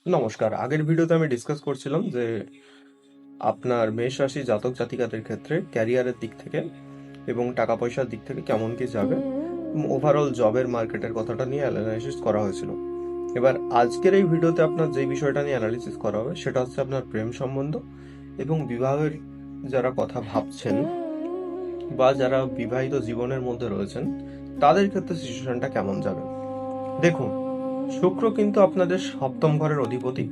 নমস্কার। আগের ভিডিওতে আমি ডিসকাস করছিলাম যে আপনার মেষ রাশি জাতক জাতিকাদের ক্ষেত্রে ক্যারিয়ারের দিক থেকে এবং টাকা পয়সার দিক থেকে কেমন কি যাবে, ওভারঅল জবের মার্কেটের কথাটা নিয়ে অ্যানালাইসিস করা হয়েছিল। এবার আজকের এই ভিডিওতে আপনার যে বিষয়টা নিয়ে অ্যানালিসিস করা হবে সেটা হচ্ছে আপনার প্রেম সম্বন্ধ এবং বিবাহের যারা কথা ভাবছেন বা যারা বিবাহিত জীবনের মধ্যে রয়েছেন তাদের ক্ষেত্রে সিচুয়েশনটা কেমন যাবে। দেখুন, শুক্র কিন্তু আপনাদের সপ্তম ঘরের অধিপতি।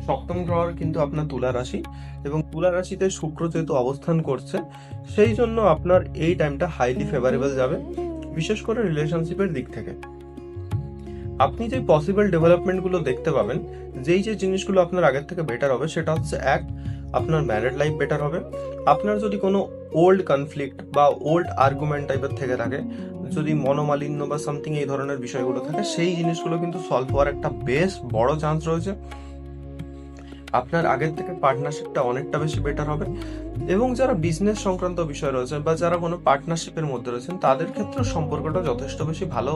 সপ্তম গ্রহ কিন্তু আপনার তুলা রাশি, এবং তুলা রাশিতে শুক্র যেহেতু অবস্থান করছে সেই জন্য আপনার এই টাইমটা হাইলি ফেভারেবল যাবে, বিশেষ করে রিলেশনশিপের দিক থেকে। আপনি যে পসিবল ডেভেলপমেন্টগুলো দেখতে পাবেন, যেই যে জিনিসগুলো আপনার আগের থেকে বেটার হবে সেটা হচ্ছে এক, আপনার ম্যারিড লাইফ বেটার হবে। আপনার যদি কোনো ওল্ড কনফ্লিক্ট বা ওল্ড আর্গুমেন্ট টাইপের থেকে থাকে, যদি মনোমালিন্য বা সামথিং এই ধরনের বিষয়গুলো থাকে, সেই জিনিসগুলো কিন্তু সলভ হওয়ার একটা বেশ বড় চান্স রয়েছে। আপনার আগের থেকে পার্টনারশিপটা অনেকটা বেশি বেটার হবে, এবং যারা বিজনেস সংক্রান্ত বিষয় রয়েছে বা যারা কোনো পার্টনারশিপের মধ্যে রয়েছেন তাদের ক্ষেত্রে সম্পর্কটা যথেষ্ট বেশি ভালো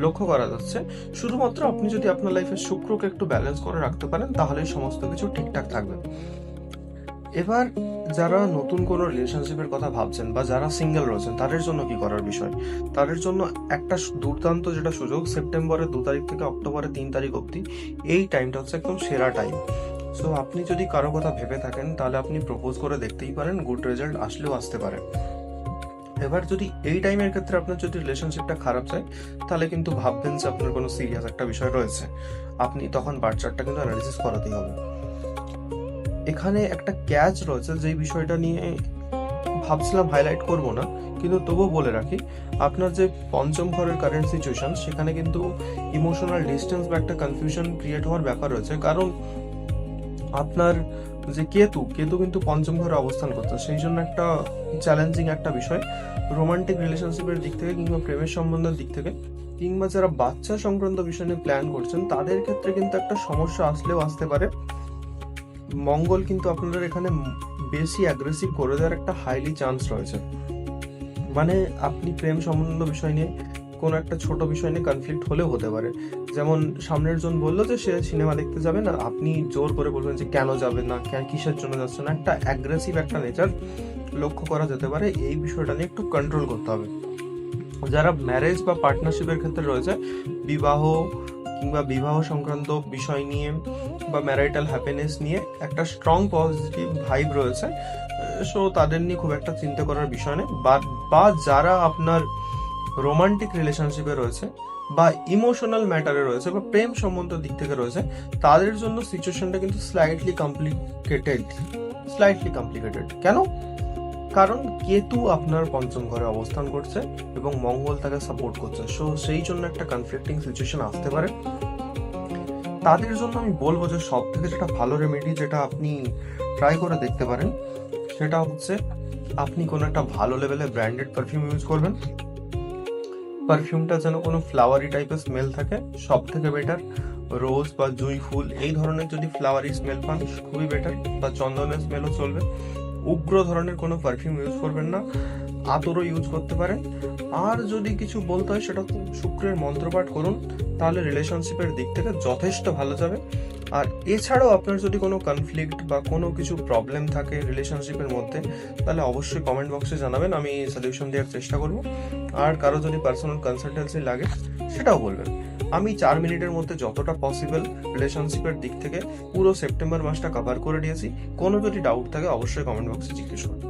লক্ষ্য করা যাচ্ছে। শুধুমাত্র আপনি যদি আপনার লাইফে শুক্রকে একটু ব্যালেন্স করে রাখতে পারেন তাহলেই সমস্ত কিছু ঠিকঠাক থাকবে। এবার যারা নতুন কোনো রিলেশনশিপের কথা ভাবছেন বা যারা সিঙ্গেল রয়েছেন তাদের জন্য কি করার বিষয়, তাদের জন্য একটা দুর্দান্ত যেটা সুযোগ, সেপ্টেম্বরের 2 তারিখ থেকে অক্টোবরের 3 তারিখ অবধি এই টাইমটা হচ্ছে একদম সেরা টাইম। সো আপনি যদি কারো কথা ভেবে থাকেন তাহলে আপনি প্রপোজ করে দেখতেই পারেন, গুড রেজাল্ট আসলেও আসতে পারে। এবার যদি এই টাইমের ক্ষেত্রে আপনার যদি রিলেশনশিপটা খারাপ যায় তাহলে কিন্তু ভাববেন যে আপনার কোনো সিরিয়াস একটা বিষয় রয়েছে, আপনি তখন বার্থ চার্টটা কিন্তু অ্যানালিসিস করাতেই হবে। এখানে একটা ক্যাচ রয়েছে, যেই বিষয়টা নিয়ে ভাবছিলাম হাইলাইট করব না, কিন্তু তবুও বলে রাখি। আপনার যে পঞ্চম ঘরের কারেন্ট সিচুয়েশন, সেখানে কিন্তু ইমোশনাল ডিস্টেন্স বা একটা কনফিউশন ক্রিয়েট হওয়ার ব্যাপার রয়েছে, কারণ আপনার যে কেতু কেতু কিন্তু পঞ্চম ঘরে অবস্থান করছে, সেই জন্য একটা চ্যালেঞ্জিং একটা বিষয় রোমান্টিক রিলেশনশিপের দিক থেকে কিংবা প্রেমের সম্বন্ধের দিক থেকে, কিংবা যারা বাচ্চা সংক্রান্ত বিষয় নিয়ে প্ল্যান করছেন তাদের ক্ষেত্রে কিন্তু একটা সমস্যা আসলেও আসতে পারে। মঙ্গল কিন্তু আপনাদের এখানে বেশি অ্যাগ্রেসিভ করে দেওয়ার একটা হাইলি চান্স রয়েছে। মানে আপনি প্রেম সম্বন্ধ বিষয় নিয়ে কোনো একটা ছোট বিষয় নিয়ে কনফ্লিক্ট হলেও হতে পারে। যেমন সামনের জন বললো যে সে সিনেমা দেখতে যাবে না, আপনি জোর করে বলবেন যে কেন যাবে না, কিসের জন্য যাচ্ছে না, একটা অ্যাগ্রেসিভ একটা নেচার লক্ষ্য করা যেতে পারে। এই বিষয়টা নিয়ে একটু কন্ট্রোল করতে হবে। যারা ম্যারেজ বা পার্টনারশিপের ক্ষেত্রে রয়েছে, বিবাহ কিংবা বিবাহ সংক্রান্ত বিষয় নিয়ে বা ম্যারিটাল হ্যাপিনেস নিয়ে একটা স্ট্রং পজিটিভ ভাইব রয়েছে, সো তাদের নিয়ে খুব একটা চিন্তা করার বিষয় নেই। বা যারা আপনার রোমান্টিক রিলেশনশিপে রয়েছে বা ইমোশনাল ম্যাটারে রয়েছে বা প্রেম সম্বন্ধ দিক থেকে রয়েছে, তাদের জন্য সিচুয়েশনটা কিন্তু স্লাইটলি কমপ্লিকেটেড। কেন? কারণ কেতু আপনার পঞ্চম ঘরে অবস্থান করছে এবং মঙ্গল তাকে সাপোর্ট করছে, সো সেই জন্য একটা কনফ্লিক্টিং সিচুয়েশন আসতে পারে। তাদের জন্য আমি বলবো যে সব থেকে যেটা ভালো রেমেডি, যেটা আপনি ট্রাই করে দেখতে পারেন, সেটা হচ্ছে আপনি কোনো একটা ভালো লেভেলের ব্র্যান্ডেড পারফিউম ইউজ করবেন। পারফিউমটা যেন কোনো ফ্লাওয়ারি টাইপের স্মেল থাকে, সব থেকে বেটার রোজ বা জুঁই ফুল এই ধরনের যদি ফ্লাওয়ারি স্মেল পান খুবই বেটার, বা চন্দনের স্মেলও চলবে। উগ্র ধরনের কোনো পারফিউম ইউজ করবেন না, আতরও ইউজ করতে পারেন। আর যদি কিছু বলতে হয় সেটা শুক্রের মন্ত্রপাঠ করুন, তাহলে রিলেশনশিপের দিক থেকে যথেষ্ট ভালো যাবে। আর এছাড়াও আপনার যদি কোনো কনফ্লিক্ট বা কোনো কিছু প্রবলেম থাকে রিলেশনশিপের মধ্যে, তাহলে অবশ্যই কমেন্ট বক্সে জানাবেন, আমি সলিউশন দেওয়ার চেষ্টা করব। আর কারো যদি পার্সোনাল কনসালটেন্সি লাগে সেটাও বলবেন। আমি 4 মিনিটের মধ্যে যতটা পসিবল রিলেশনশিপের দিক থেকে পুরো সেপ্টেম্বর মাসটা কভার করে দিয়েছি। কোনো যদি ডাউট থাকে অবশ্যই কমেন্ট বক্সে জিজ্ঞেস করুন।